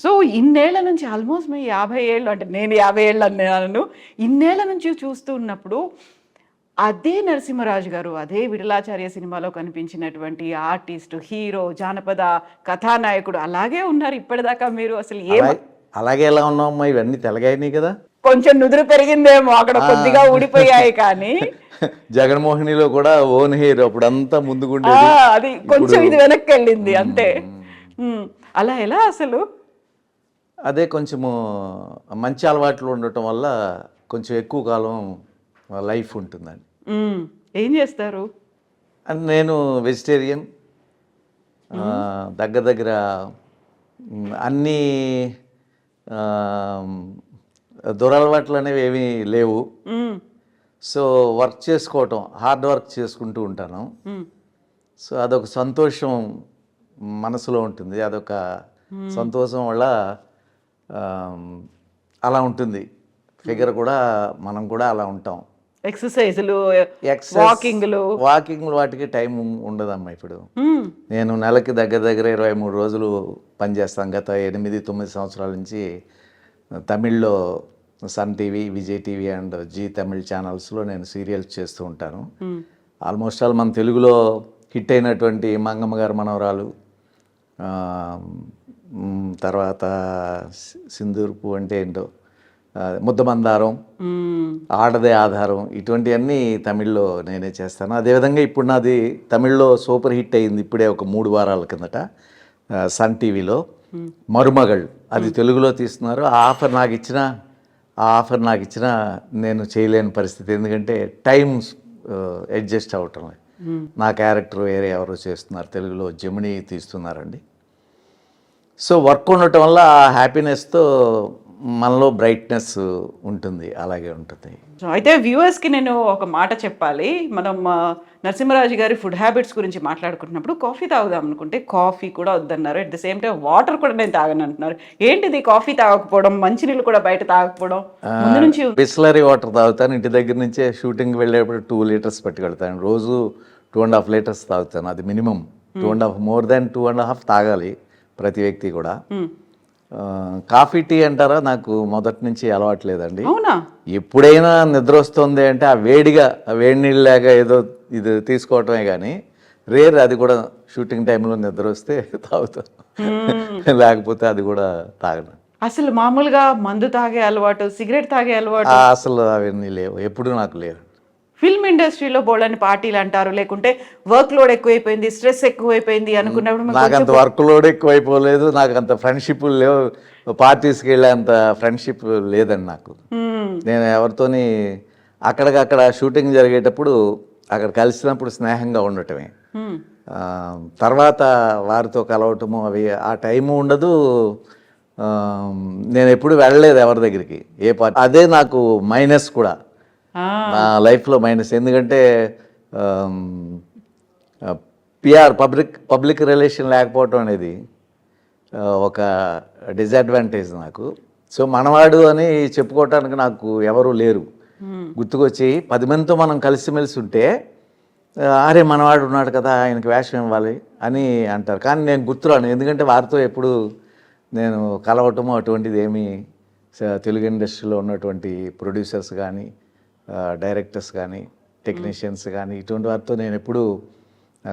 So ఇన్నేళ్ల నుంచి almost మీ 50 ఏళ్ళు అంటే నేను 50 ఏళ్ళు అన్నాను. ఇన్నేళ్ల నుంచి చూస్తూ ఉన్నప్పుడు అదే నరసింహరాజు గారు, అదే విఠలాచార్య సినిమాలో కనిపించినటువంటి ఆర్టిస్ట్, హీరో, జానపద కథానాయకుడు అలాగే ఉన్నారు ఇప్పటిదాకా మీరు. అసలు ఏం అలాగే ఎలా ఉన్నామమ్మా, ఇవన్నీ తెలగాయినాయి కదా. కొంచెం నుదురు పెరిగిందేమో అక్కడ, కొద్దిగా ఊడిపోయాయి కానీ జగన్మోహినిలో కూడా ఓన్ హెయిర్ అప్పుడంతా ఆ, ముందుకుండేది, అది కొంచెం ఇది వెనక్కి వెళ్ళింది అంతే. అలా ఎలా అసలు? అదే కొంచెము మంచి అలవాట్లు ఉండటం వల్ల కొంచెం ఎక్కువ కాలం లైఫ్ ఉంటుందండి. ఏం చేస్తారు? అండ్ నేను వెజిటేరియన్, దగ్గర దగ్గర అన్నీ దురలవాట్లు అనేవి ఏమీ లేవు. సో వర్క్ చేసుకోవటం, హార్డ్ వర్క్ చేసుకుంటూ ఉంటాను. సో అదొక సంతోషం మనసులో ఉంటుంది, అదొక సంతోషం వల్ల అలా ఉంటుంది. ఫిగర్ కూడా మనం కూడా అలా ఉంటాం. ఎక్సర్సైజులు, వాకింగ్లు వాటికి టైం ఉండదమ్మా. ఇప్పుడు నేను నెలకి దగ్గర దగ్గర 23 రోజులు పనిచేస్తాను. గత 8-9 సంవత్సరాల నుంచి తమిళ్లో Sun TV, Vijay TV and Zee Tamil ఛానల్స్లో నేను సీరియల్స్ చేస్తూ ఉంటాను. ఆల్మోస్ట్ ఆల్ మన తెలుగులో హిట్ అయినటువంటి మంగమ్మ గారు మనవరాలు, తర్వాత సింధూర్పు అంటే ఏంటో, ముద్దమందారం, ఆడదే ఆధారం, ఇటువంటివన్నీ తమిళ్లో నేనే చేస్తాను. అదేవిధంగా ఇప్పుడు నాది తమిళ్లో సూపర్ హిట్ అయింది ఇప్పుడే ఒక 3 వారాల కిందట సన్ టీవీలో మరుమగళ్, అది తెలుగులో తీస్తున్నారు. ఆ ఆఫర్ నాకు ఇచ్చిన నేను చేయలేని పరిస్థితి, ఎందుకంటే టైమ్స్ అడ్జస్ట్ అవటం. నా క్యారెక్టర్ వేరే ఎవరో చేస్తున్నారు, తెలుగులో జమిని తీస్తున్నారండి. సో వర్క్ ఉండటం వల్ల ఆ హ్యాపీనెస్తో మనలో బ్రైట్నెస్ ఉంటుంది, అలాగే ఉంటుంది. అయితే వ్యూవర్స్కి నేను ఒక మాట చెప్పాలి. మనం నరసింహరాజు గారి ఫుడ్ హ్యాబిట్స్ గురించి మాట్లాడుకుంటున్నప్పుడు కాఫీ తాగుదాం అనుకుంటే కాఫీ కూడా వద్దన్నారు. At the same time water కూడా నేను తాగను అంటున్నారు. ఏంటిది కాఫీ తాగకపోవడం, మంచినీళ్ళు కూడా బయట తాగకపోవడం? ముందు నుంచి బిస్లరీ వాటర్ తాగుతాను. ఇంటి దగ్గర నుంచే షూటింగ్ వెళ్ళేప్పుడు 2 లీటర్స్ పట్టుకెళ్తాను. రోజు 2.5 లీటర్స్ తాగుతాను, అది మినిమం. 2.5, మోర్ దాన్ 2.5 తాగాలి ప్రతి వ్యక్తి కూడా. కాఫీ టీ అంటారా, నాకు మొదటి నుంచి అలవాటు లేదండి. అవునా? ఎప్పుడైనా నిద్ర వస్తుంది అంటే ఆ వేడి నీళ్ళు లేక ఏదో ఇది తీసుకోవటమే కానీ రేర్. అది కూడా షూటింగ్ టైంలో నిద్ర వస్తే తాగుతాను, లేకపోతే అది కూడా తాగను. అసలు మామూలుగా మందు తాగే అలవాటు, సిగరెట్ తాగే అలవాటు అసలు అవన్నీ లేవు, ఎప్పుడు నాకు లేవు. ఫిల్మ్ ఇండస్ట్రీలో బోల్డని పార్టీలు అంటారు, లేకుంటే వర్క్ లోడ్ ఎక్కువైపోయింది, స్ట్రెస్ ఎక్కువైపోయింది అనుకున్నప్పుడు నాకు అంత వర్క్ లోడ్ ఎక్కువైపోలేదు, నాకు అంత ఫ్రెండ్షిప్లు లేవు, పార్టీస్కి వెళ్ళే అంత ఫ్రెండ్షిప్ లేదండి నాకు. నేను ఎవరితోని అక్కడికక్కడ షూటింగ్ జరిగేటప్పుడు అక్కడ కలిసినప్పుడు స్నేహంగా ఉండటమే, తర్వాత వారితో కలవటము అవి ఆ టైము ఉండదు. నేను ఎప్పుడు వెళ్ళలేదు ఎవరి దగ్గరికి, ఏ పార్టీ. అదే నాకు మైనస్ కూడా, నా లైఫ్లో మైనస్. ఎందుకంటే పిఆర్, పబ్లిక్ రిలేషన్ లేకపోవటం అనేది ఒక డిసడ్వాంటేజ్ నాకు. సో మనవాడు అని చెప్పుకోవటానికి నాకు ఎవరు లేరు. గుర్తుకొచ్చి 10 మందితో మనం కలిసిమెలిసి ఉంటే అరే మనవాడు ఉన్నాడు కదా, ఆయనకి వేషం ఇవ్వాలి అని అంటారు. కానీ నేను గుర్తురాను, ఎందుకంటే వారితో ఎప్పుడు నేను కలవటము అటువంటిది ఏమీ. తెలుగు ఇండస్ట్రీలో ఉన్నటువంటి ప్రొడ్యూసర్స్ కానీ, డైరెక్టర్స్ కానీ, టెక్నీషియన్స్ కానీ, ఇటువంటి వారితో నేను ఎప్పుడు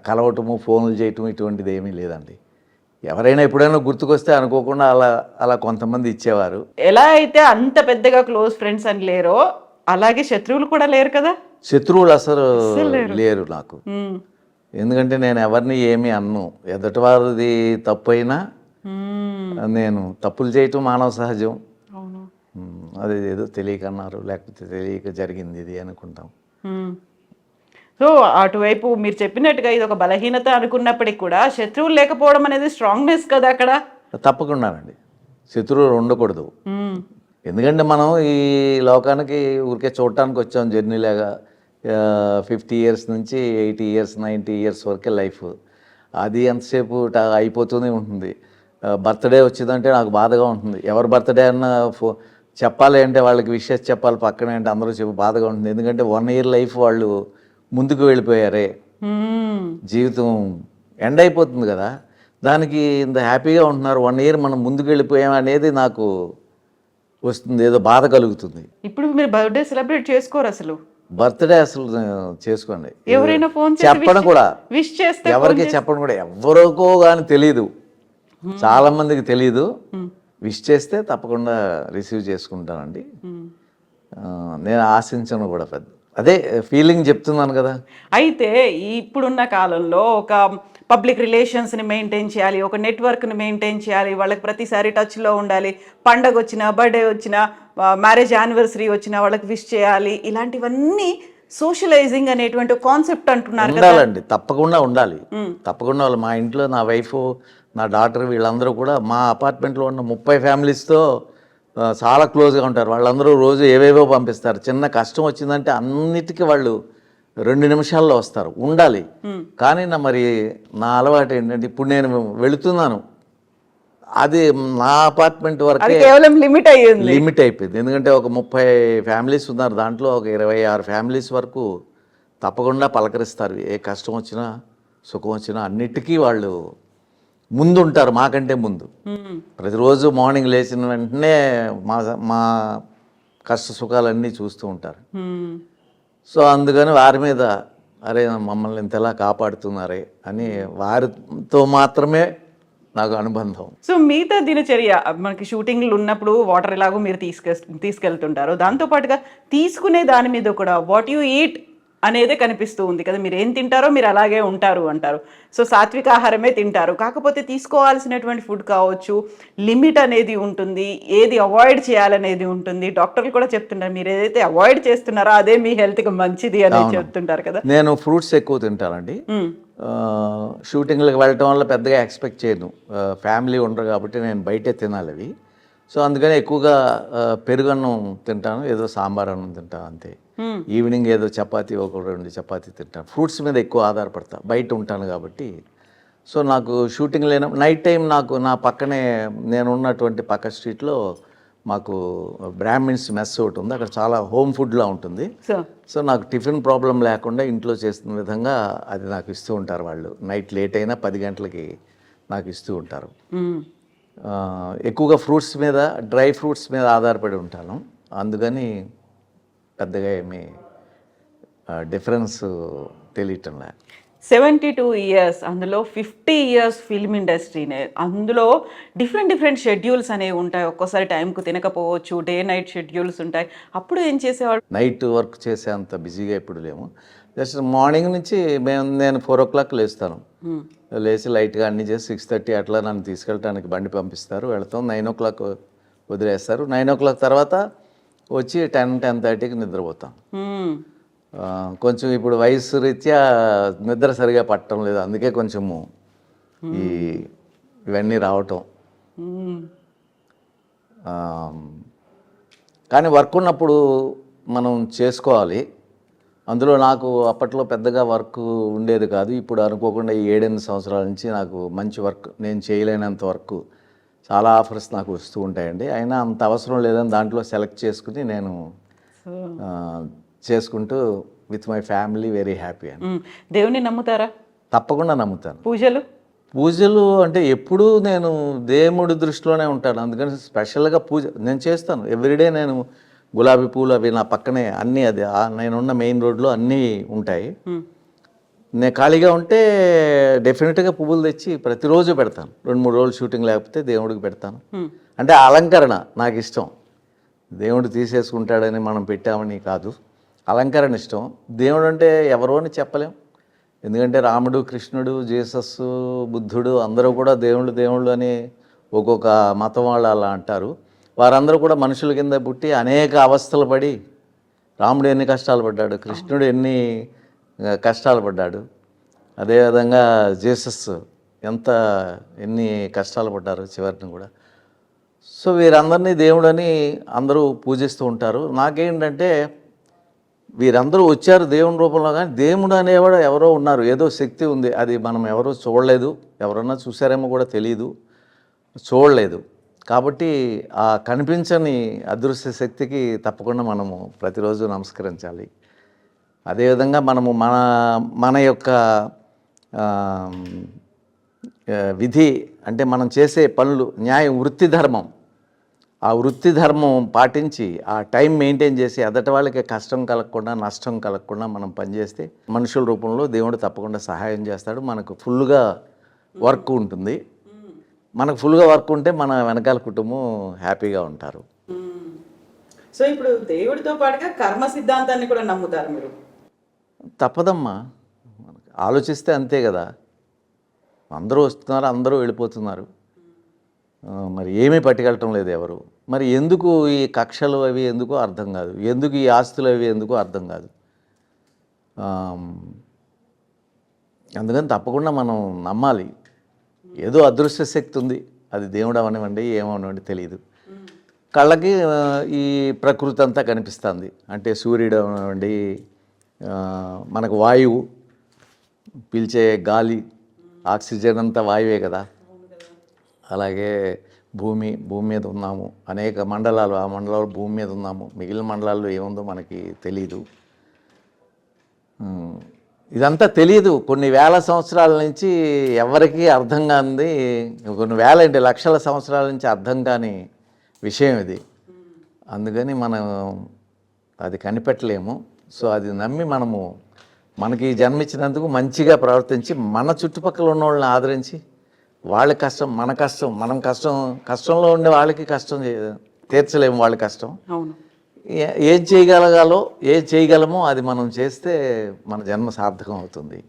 కలవటము, ఫోన్లు చేయటం ఇటువంటిది ఏమీ లేదండి. ఎవరైనా ఎప్పుడైనా గుర్తుకొస్తే అనుకోకుండా అలా కొంతమంది ఇచ్చేవారు. ఎలా అయితే అంత పెద్దగా క్లోజ్ ఫ్రెండ్స్ అని లేరో అలాగే శత్రువులు కూడా లేరు కదా? శత్రువులు అసలు లేరు నాకు. ఎందుకంటే నేను ఎవరిని ఏమీ అన్ను. ఎదుటి వారిది తప్పు అయినా నేను తప్పులు చేయటం మానవ సహజం. అది ఏదో తెలియక అన్నారు, లేకపోతే తెలియక జరిగింది ఇది అనుకుంటాం. సో అటువైపు మీరు చెప్పినట్టుగా ఇది ఒక బలహీనత అనుకున్నప్పటికీ కూడా శత్రువులు లేకపోవడం అనేది స్ట్రాంగ్నెస్ కదా అక్కడ. తప్పకుండానండి, శత్రువులు ఉండకూడదు. ఎందుకంటే మనం ఈ లోకానికి ఊరికే చూడటానికి వచ్చాం, జర్నీలాగా. 50 ఇయర్స్ నుంచి 80 ఇయర్స్ 90 ఇయర్స్ వరకే లైఫ్. అది ఎంతసేపు అయిపోతూనే ఉంటుంది. బర్త్డే వచ్చిందంటే నాకు బాధగా ఉంటుంది. ఎవరి బర్త్డే అన్నా చెప్పాలి అంటే వాళ్ళకి విషెస్ చెప్పాలి పక్కనే అంటే అందరూ బాధగా ఉంటుంది. ఎందుకంటే 1 ఇయర్ లైఫ్ వాళ్ళు ముందుకు వెళ్ళిపోయారే, జీవితం ఎండ్ అయిపోతుంది కదా. దానికి ఇంత హ్యాపీగా ఉంటున్నారు, 1 ఇయర్ మనం ముందుకు వెళ్ళిపోయాం అనేది నాకు వస్తుంది, ఏదో బాధ కలుగుతుంది. ఇప్పుడు మీరు బర్త్డే సెలబ్రేట్ చేసుకోరు అసలు? బర్త్డే అసలు చేసుకోండి, ఎవరైనా ఫోన్ చెప్పడం కూడా, విష్ చేస్తే ఎవరికి చెప్పడం కూడా, ఎవరికో కానీ తెలీదు, చాలా మందికి తెలీదు. విష్ చేస్తే తప్పకుండా రిసీవ్ చేసుకుంటానండి. నేను ఆశించను కూడా పెద్ద, అదే ఫీలింగ్ చెప్తున్నాను కదా. అయితే ఇప్పుడున్న కాలంలో ఒక పబ్లిక్ రిలేషన్స్ని మెయింటైన్ చేయాలి, ఒక నెట్వర్క్ని మెయింటైన్ చేయాలి, వాళ్ళకి ప్రతిసారి టచ్లో ఉండాలి, పండగ వచ్చినా, బర్త్డే వచ్చినా, మ్యారేజ్ యానివర్సరీ వచ్చినా వాళ్ళకి విష్ చేయాలి, ఇలాంటివన్నీ సోషలైజింగ్ అనేటువంటి కాన్సెప్ట్ అంటున్నారు కదా. ఉండాలండి, తప్పకుండా ఉండాలి, తప్పకుండా ఉండాలి. మా ఇంట్లో నా వైఫ్, నా డాటర్ వీళ్ళందరూ కూడా మా అపార్ట్మెంట్లో ఉన్న 30 ఫ్యామిలీస్తో చాలా క్లోజ్గా ఉంటారు. వాళ్ళందరూ రోజు ఏవేవో పంపిస్తారు. చిన్న కష్టం వచ్చిందంటే అన్నిటికీ వాళ్ళు 2 నిమిషాల్లో వస్తారు, ఉండాలి. కానీ మరి నా అలవాటు ఏంటంటే, ఇప్పుడు నేను వెళుతున్నాను, అది నా అపార్ట్మెంట్ వరకే కేవలం లిమిట్ అయిపోయింది. ఎందుకంటే ఒక 30 ఫ్యామిలీస్ ఉన్నారు, దాంట్లో ఒక 26 ఫ్యామిలీస్ వరకు తప్పకుండా పలకరిస్తారు. ఏ కష్టం వచ్చినా సుఖం వచ్చినా అన్నిటికీ వాళ్ళు ముందు ఉంటారు, మాకంటే ముందు. ప్రతిరోజు మార్నింగ్ లేచిన వెంటనే మా కష్ట సుఖాలన్నీ చూస్తూ ఉంటారు. సో అందుకని వారి మీద, అరే మమ్మల్ని ఇంతలా కాపాడుతున్నారే అని వారితో మాత్రమే నాకు అనుబంధం. సో మిగతా దినచర్య, మనకి షూటింగ్లు ఉన్నప్పుడు వాటర్ ఎలాగో మీరు తీసుకెళ్తుంటారు, దాంతోపాటుగా తీసుకునే దాని మీద కూడా వాట్ యు ఈట్ అనేదే కనిపిస్తూ ఉంది కదా. మీరు ఏం తింటారో మీరు అలాగే ఉంటారు అంటారు. సో సాత్విక ఆహారమే తింటారు, కాకపోతే తీసుకోవాల్సినటువంటి ఫుడ్ కావచ్చు, లిమిట్ అనేది ఉంటుంది, ఏది అవాయిడ్ చేయాలనేది ఉంటుంది. డాక్టర్లు కూడా చెప్తుంటారు, మీరు ఏదైతే అవాయిడ్ చేస్తున్నారో అదే మీ హెల్త్కి మంచిది అనేది చెప్తుంటారు కదా. నేను ఫ్రూట్స్ ఎక్కువ తింటానండి. షూటింగ్లకు వెళ్ళటం వల్ల పెద్దగా ఎక్స్పెక్ట్ చేయను, ఫ్యామిలీ ఉండరు కాబట్టి నేను బయటే తినాలి అవి. సో అందుకని ఎక్కువగా పెరుగన్నం తింటాను, ఏదో సాంబార్ అన్నం తింటాను అంతే. ఈవినింగ్ ఏదో చపాతీ, 1-2 చపాతీ తింటాను. ఫ్రూట్స్ మీద ఎక్కువ ఆధారపడతా, బయట ఉంటాను కాబట్టి. సో నాకు షూటింగ్ లేన నైట్ టైం నాకు నా పక్కనే, నేను ఉన్నటువంటి పక్క స్ట్రీట్లో మాకు బ్రాహ్మిన్స్ మెస్ ఒకటి ఉంది, అక్కడ చాలా హోమ్ ఫుడ్లా ఉంటుంది. సో నాకు టిఫిన్ ప్రాబ్లం లేకుండా ఇంట్లో చేస్తున్న విధంగా అది నాకు ఇస్తూ ఉంటారు వాళ్ళు. నైట్ లేట్ అయినా 10 గంటలకి నాకు ఇస్తూ ఉంటారు. ఎక్కువగా ఫ్రూట్స్ మీద, డ్రై ఫ్రూట్స్ మీద ఆధారపడి ఉంటాను, అందుకని పెద్దగా ఏమీ డిఫరెన్స్ తెలియటం లేదు. 72 ఇయర్స్, అందులో 50 ఇయర్స్ ఫిల్మ్ ఇండస్ట్రీనే, అందులో డిఫరెంట్ షెడ్యూల్స్ అనేవి ఉంటాయి. ఒక్కోసారి టైంకు తినకపోవచ్చు, డే నైట్ షెడ్యూల్స్ ఉంటాయి. అప్పుడు ఏం చేసేవాళ్ళు? నైట్ వర్క్ చేసే అంత బిజీగా ఎప్పుడు లేము. జస్ట్ మార్నింగ్ నుంచి నేను 4 o'clock లేస్తాను. లేచి లైట్గా అన్నీ చేసి 6:30 అట్లా నన్ను తీసుకెళ్ళడానికి బండి పంపిస్తారు, వెళ్తాం. 9 o'clock వదిలేస్తారు. 9 o'clock తర్వాత వచ్చి 10-10:30కి నిద్రపోతాం. కొంచెం ఇప్పుడు వయసు రీత్యా నిద్ర సరిగా పట్టడం లేదు, అందుకే కొంచెము ఇవన్నీ రావటం. కానీ వర్క్ ఉన్నప్పుడు మనం చేసుకోవాలి. అందులో నాకు అప్పట్లో పెద్దగా వర్క్ ఉండేది కాదు. ఇప్పుడు అనుకోకుండా ఈ 7-8 సంవత్సరాల నుంచి నాకు మంచి వర్క్, నేను చేయలేనంత వర్క్ చాలా ఆఫర్స్ నాకు వస్తూ ఉంటాయండి. అయినా అంత అవసరం లేదని దాంట్లో సెలెక్ట్ చేసుకుని నేను చేసుకుంటూ with my family very happy అని. దేవుని నమ్ముతారా? తప్పకుండా నమ్ముతాను. పూజలు అంటే ఎప్పుడూ నేను దేవుడి దృష్టిలోనే ఉంటాను, అందుకని స్పెషల్గా పూజ నేను చేస్తాను. ఎవ్రీడే నేను గులాబీ పూలు అవి నా పక్కనే అన్నీ, అది నేనున్న మెయిన్ రోడ్లో అన్నీ ఉంటాయి. నేను ఖాళీగా ఉంటే డెఫినెట్గా పువ్వులు తెచ్చి ప్రతిరోజు పెడతాను. 2-3 రోజులు షూటింగ్ లేకపోతే దేవుడికి పెడతాను. అంటే అలంకరణ నాకు ఇష్టం, దేవుడు తీసేసుకుంటాడని మనం పెట్టామని కాదు, అలంకరణ ఇష్టం. దేవుడు అంటే ఎవరో అని చెప్పలేం, ఎందుకంటే రాముడు, కృష్ణుడు, జీసస్, బుద్ధుడు అందరూ కూడా దేవుళ్ళు అని ఒక్కొక్క మతం వాళ్ళు అలా అంటారు. వారందరూ కూడా మనుషుల కింద పుట్టి అనేక అవస్థలు పడి, రాముడు ఎన్ని కష్టాలు పడ్డాడు, కృష్ణుడు ఎన్ని కష్టాలు పడ్డాడు, అదేవిధంగా జీసస్ ఎన్ని కష్టాలు పడ్డారు చివరిని కూడా. సో వీరందరినీ దేవుడని అందరూ పూజిస్తూ ఉంటారు. నాకేంటంటే వీరందరూ వచ్చారు దేవుని రూపంలో, కానీ దేవుడు అనేవాడు ఎవరో ఉన్నారు, ఏదో శక్తి ఉంది, అది మనం ఎవరో చూడలేదు, ఎవరన్నా చూసారేమో కూడా తెలియదు, చూడలేదు. కాబట్టి ఆ కనిపించని అదృశ్య శక్తికి తప్పకుండా మనము ప్రతిరోజు నమస్కరించాలి. అదేవిధంగా మనము మన యొక్క విధి అంటే మనం చేసే పనులు న్యాయం, వృత్తి ధర్మం, ఆ వృత్తి ధర్మం పాటించి ఆ టైం మెయింటైన్ చేసి ఎదటి వాళ్ళకి కష్టం కలగకుండా నష్టం కలగకుండా మనం పనిచేస్తే మనుషుల రూపంలో దేవుడు తప్పకుండా సహాయం చేస్తాడు. మనకు ఫుల్గా వర్క్ ఉంటుంది. మనకు ఫుల్గా వర్క్ ఉంటే మన వెనకాల కుటుంబం హ్యాపీగా ఉంటారు. సో ఇప్పుడు దేవుడితో పాటుగా కర్మ సిద్ధాంతాన్ని కూడా నమ్ముతారు మీరు? తప్పదమ్మా, మనకు ఆలోచిస్తే అంతే కదా. అందరూ వస్తున్నారు, అందరూ వెళ్ళిపోతున్నారు, మరి ఏమీ పట్టుకెళ్ళటం లేదు ఎవరు. మరి ఎందుకు ఈ కక్షలు అవి ఎందుకో అర్థం కాదు, ఎందుకు ఈ ఆస్తులు అవి ఎందుకో అర్థం కాదు. అందుకని తప్పకుండా మనం నమ్మాలి. ఏదో అదృశ్య శక్తి ఉంది, అది దేవుడు అవనివ్వండి ఏమవనివ్వండి తెలియదు. కళ్ళకి ఈ ప్రకృతి అంతా కనిపిస్తుంది, అంటే సూర్యుడు అవనివ్వండి, మనకు వాయువు పీల్చే గాలి, ఆక్సిజన్ అంతా వాయువే కదా. అలాగే భూమి మీద ఉన్నాము, అనేక మండలాలు, ఆ మండలాలు భూమి మీద ఉన్నాము, మిగిలిన మండలాల్లో ఏముందో మనకి తెలీదు. ఇదంతా తెలియదు. కొన్ని వేల సంవత్సరాల నుంచి ఎవరికీ అర్థం కానిది, కొన్ని వేల అంటే లక్షల సంవత్సరాల నుంచి అర్థం కాని విషయం ఇది. అందుకని మనం అది కనిపెట్టలేము. సో అది నమ్మి మనము మనకి జన్మించినందుకు మంచిగా ప్రవర్తించి మన చుట్టుపక్కల ఉన్న వాళ్ళని ఆదరించి, వాళ్ళ కష్టం మన కష్టం, మనం కష్టంలో ఉండే వాళ్ళకి కష్టం తీర్చలేము వాళ్ళ కష్టం. అవును. ఏం చేయగలమో అది మనం చేస్తే మన జన్మ సార్థకం అవుతుంది.